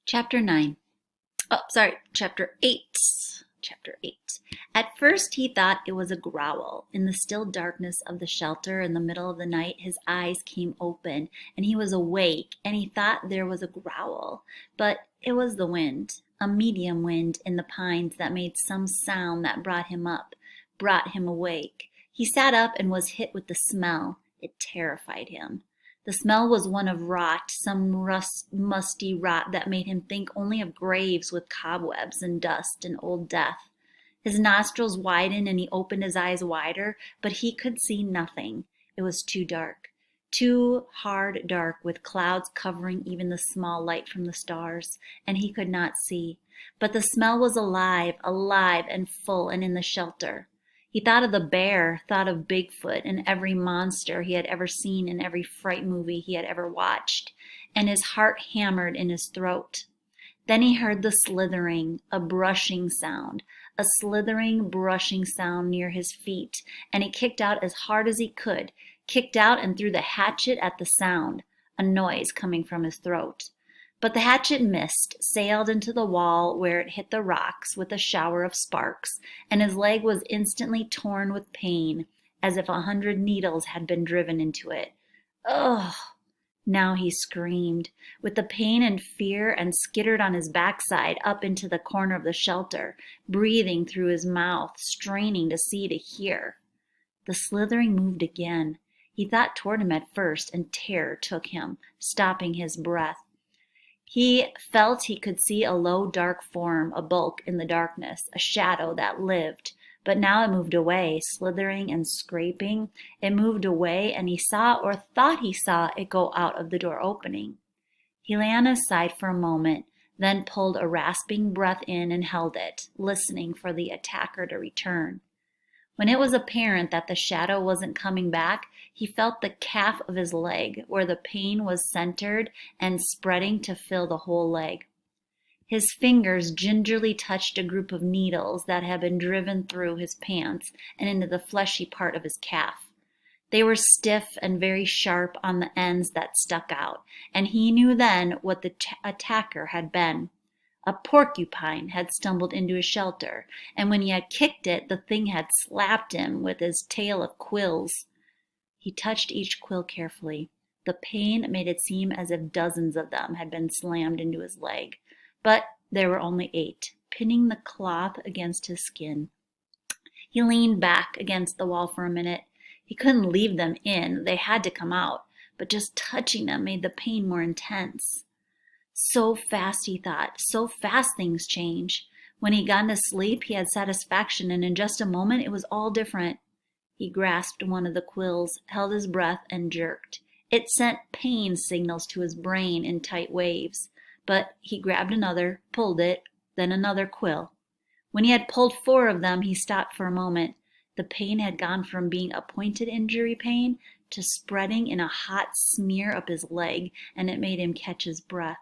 Chapter 9. Chapter 8. Chapter 8. At first he thought it was a growl. In the still darkness of the shelter in the middle of the night, his eyes came open, and he was awake, and he thought there was a growl. But it was the wind, a medium wind in the pines that made some sound that brought him up, brought him awake. He sat up and was hit with the smell. It terrified him. The smell was one of rot, some musty rot that made him think only of graves with cobwebs and dust and old death. His nostrils widened and he opened his eyes wider, but he could see nothing. It was too dark, too hard dark, with clouds covering even the small light from the stars, and he could not see. But the smell was alive and full and in the shelter. He thought of the bear, thought of Bigfoot and every monster he had ever seen in every fright movie he had ever watched, and his heart hammered in his throat. Then he heard the slithering, a brushing sound, a slithering, brushing sound near his feet, and he kicked out as hard as he could, kicked out and threw the hatchet at the sound, a noise coming from his throat. But the hatchet missed, sailed into the wall where it hit the rocks with a shower of sparks, and his leg was instantly torn with pain, as if 100 needles had been driven into it. Ugh! Now he screamed with the pain and fear and skittered on his backside up into the corner of the shelter, breathing through his mouth, straining to see, to hear. The slithering moved again. He thought toward him at first, and terror took him, stopping his breath. He felt he could see a low, dark form, a bulk in the darkness, a shadow that lived. But now it moved away, slithering and scraping. It moved away, and he saw, or thought he saw, it go out of the door opening. He lay on his side for a moment, then pulled a rasping breath in and held it, listening for the attacker to return. When it was apparent that the shadow wasn't coming back, he felt the calf of his leg, where the pain was centered and spreading to fill the whole leg. His fingers gingerly touched a group of needles that had been driven through his pants and into the fleshy part of his calf. They were stiff and very sharp on the ends that stuck out, and he knew then what the attacker had been. A porcupine had stumbled into his shelter, and when he had kicked it, the thing had slapped him with his tail of quills. He touched each quill carefully. The pain made it seem as if dozens of them had been slammed into his leg, but there were only 8, pinning the cloth against his skin. He leaned back against the wall for a minute. He couldn't leave them in, they had to come out, but just touching them made the pain more intense. So fast, he thought, so fast things change. When he got to sleep, he had satisfaction, and in just a moment it was all different. He grasped one of the quills, held his breath, and jerked. It sent pain signals to his brain in tight waves. But he grabbed another, pulled it, then another quill. When he had pulled 4 of them, he stopped for a moment. The pain had gone from being a pointed injury pain to spreading in a hot smear up his leg, and it made him catch his breath.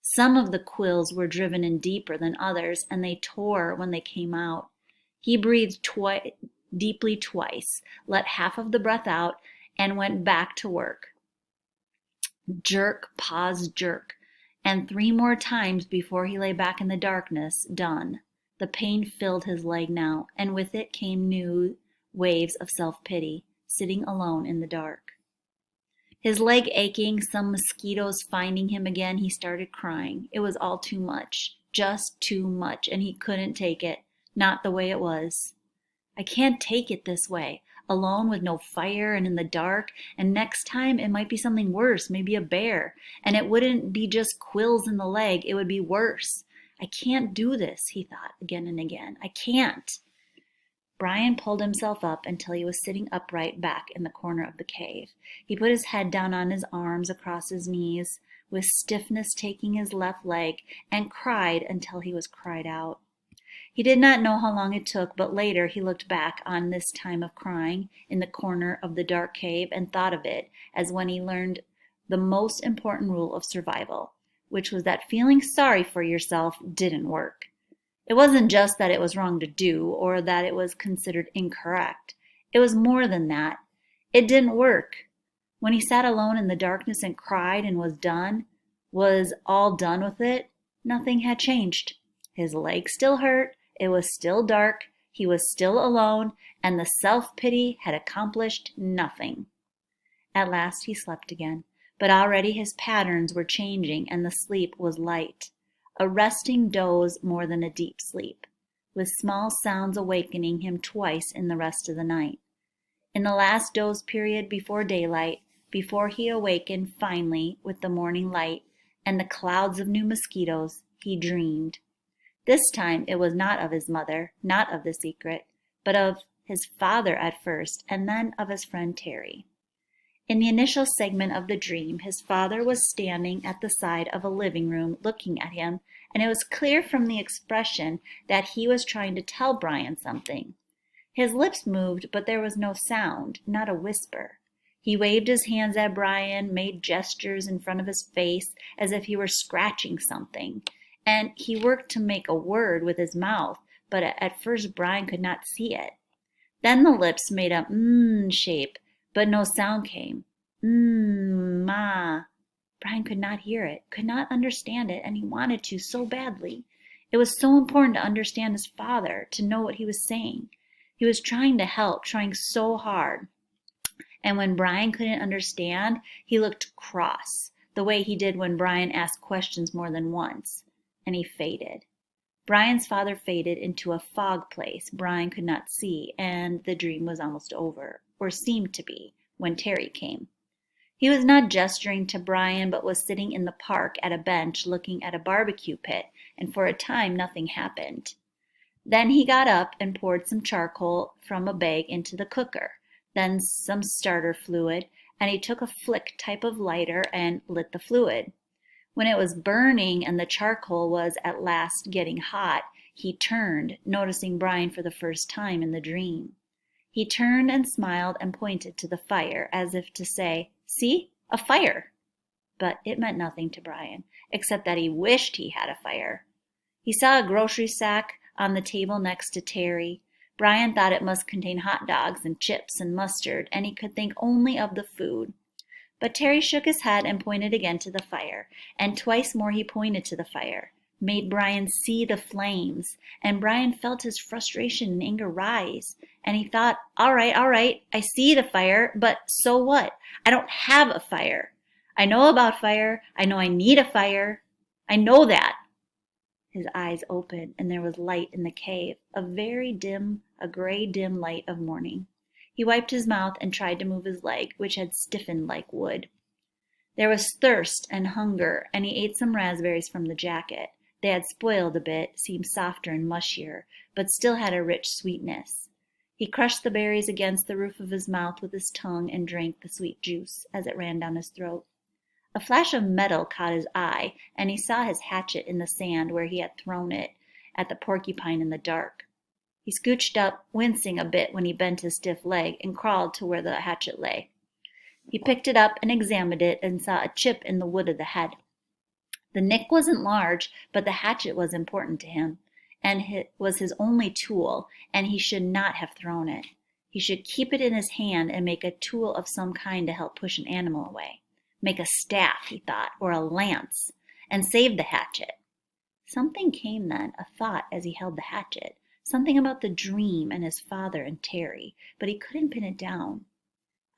Some of the quills were driven in deeper than others, and they tore when they came out. He breathed deeply twice, let half of the breath out, and went back to work. Jerk, pause, jerk, and 3 more times before he lay back in the darkness, done. The pain filled his leg now, and with it came new waves of self-pity, sitting alone in the dark. His leg aching, some mosquitoes finding him again, he started crying. It was all too much, just too much, and he couldn't take it, not the way it was. I can't take it this way, alone with no fire and in the dark, and next time it might be something worse, maybe a bear, and it wouldn't be just quills in the leg, it would be worse. I can't do this, he thought again and again. I can't. Brian pulled himself up until he was sitting upright back in the corner of the cave. He put his head down on his arms across his knees, with stiffness taking his left leg, and cried until he was cried out. He did not know how long it took, but later he looked back on this time of crying in the corner of the dark cave and thought of it as when he learned the most important rule of survival, which was that feeling sorry for yourself didn't work. It wasn't just that it was wrong to do or that it was considered incorrect. It was more than that. It didn't work. When he sat alone in the darkness and cried and was all done with it, Nothing had changed. His leg still hurt, it was still dark, he was still alone, and the self-pity had accomplished nothing. At last he slept again, but already his patterns were changing and the sleep was light, a resting doze more than a deep sleep, with small sounds awakening him twice in the rest of the night. In the last doze period before daylight, before he awakened finally with the morning light and the clouds of new mosquitoes, he dreamed. This time it was not of his mother, not of the secret, but of his father at first, and then of his friend Terry. In the initial segment of the dream, his father was standing at the side of a living room looking at him, and it was clear from the expression that he was trying to tell Brian something. His lips moved, but there was no sound, not a whisper. He waved his hands at Brian, made gestures in front of his face as if he were scratching something, and he worked to make a word with his mouth, but at first Brian could not see it. Then the lips made a shape, but no sound came. Ma. Brian could not hear it, could not understand it, and he wanted to so badly. It was so important to understand his father, to know what he was saying. He was trying to help, trying so hard. And when Brian couldn't understand, he looked cross, the way he did when Brian asked questions more than once, and he faded. Brian's father faded into a fog place Brian could not see, and the dream was almost over, or seemed to be, when Terry came. He was not gesturing to Brian, but was sitting in the park at a bench looking at a barbecue pit, and for a time nothing happened. Then he got up and poured some charcoal from a bag into the cooker, then some starter fluid, and he took a flick type of lighter and lit the fluid. When it was burning and the charcoal was at last getting hot, he turned, noticing Brian for the first time in the dream. He turned and smiled and pointed to the fire, as if to say, "See, a fire!" But it meant nothing to Brian, except that he wished he had a fire. He saw a grocery sack on the table next to Terry. Brian thought it must contain hot dogs and chips and mustard, and he could think only of the food. But Terry shook his head and pointed again to the fire, and twice more he pointed to the fire, made Brian see the flames, and Brian felt his frustration and anger rise, and he thought, all right, I see the fire, but so what? I don't have a fire. I know about fire. I know I need a fire. I know that. His eyes opened, and there was light in the cave, a very dim, a gray dim light of morning. He wiped his mouth and tried to move his leg, which had stiffened like wood. There was thirst and hunger, and he ate some raspberries from the jacket. They had spoiled a bit, seemed softer and mushier, but still had a rich sweetness. He crushed the berries against the roof of his mouth with his tongue and drank the sweet juice as it ran down his throat. A flash of metal caught his eye, and he saw his hatchet in the sand where he had thrown it at the porcupine in the dark. He scooched up, wincing a bit when he bent his stiff leg, and crawled to where the hatchet lay. He picked it up and examined it and saw a chip in the wood of the head. The nick wasn't large, but the hatchet was important to him, and it was his only tool, and he should not have thrown it. He should keep it in his hand and make a tool of some kind to help push an animal away. Make a staff, he thought, or a lance, and save the hatchet. Something came then, a thought as he held the hatchet, something about the dream and his father and Terry, but he couldn't pin it down.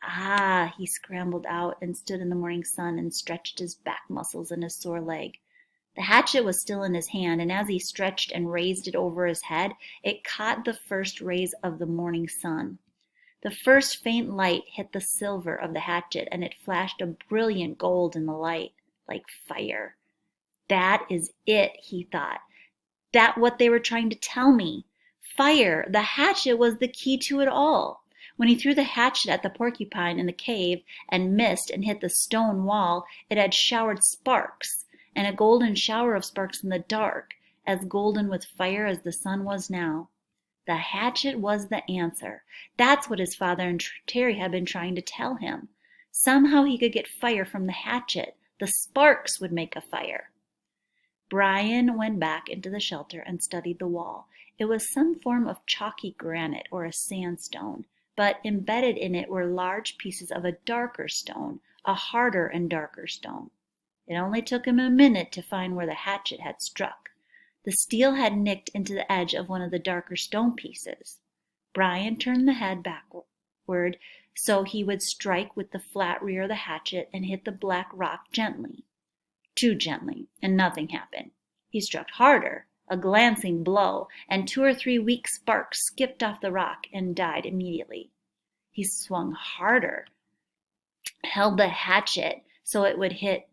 Ah, he scrambled out and stood in the morning sun and stretched his back muscles and his sore leg. The hatchet was still in his hand, and as he stretched and raised it over his head, it caught the first rays of the morning sun. The first faint light hit the silver of the hatchet, and it flashed a brilliant gold in the light, like fire. That is it, he thought. That what they were trying to tell me. Fire, the hatchet was the key to it all. When he threw the hatchet at the porcupine in the cave and missed and hit the stone wall, it had showered sparks, and a golden shower of sparks in the dark, as golden with fire as the sun was now. The hatchet was the answer. That's what his father and Terry had been trying to tell him. Somehow he could get fire from the hatchet. The sparks would make a fire. Brian went back into the shelter and studied the wall. It was some form of chalky granite or a sandstone, but embedded in it were large pieces of a darker stone, a harder and darker stone. It only took him a minute to find where the hatchet had struck. The steel had nicked into the edge of one of the darker stone pieces. Brian turned the head backward so he would strike with the flat rear of the hatchet and hit the black rock gently. Too gently, and nothing happened. He struck harder, a glancing blow, and 2 or 3 weak sparks skipped off the rock and died immediately. He swung harder, held the hatchet so it would hit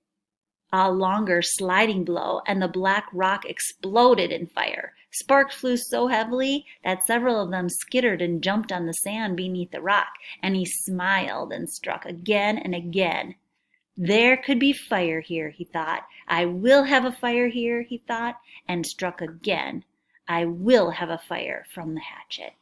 a longer sliding blow, and the black rock exploded in fire. Sparks flew so heavily that several of them skittered and jumped on the sand beneath the rock, and he smiled and struck again and again. There could be fire here, he thought. I will have a fire here, he thought, and struck again. I will have a fire from the hatchet.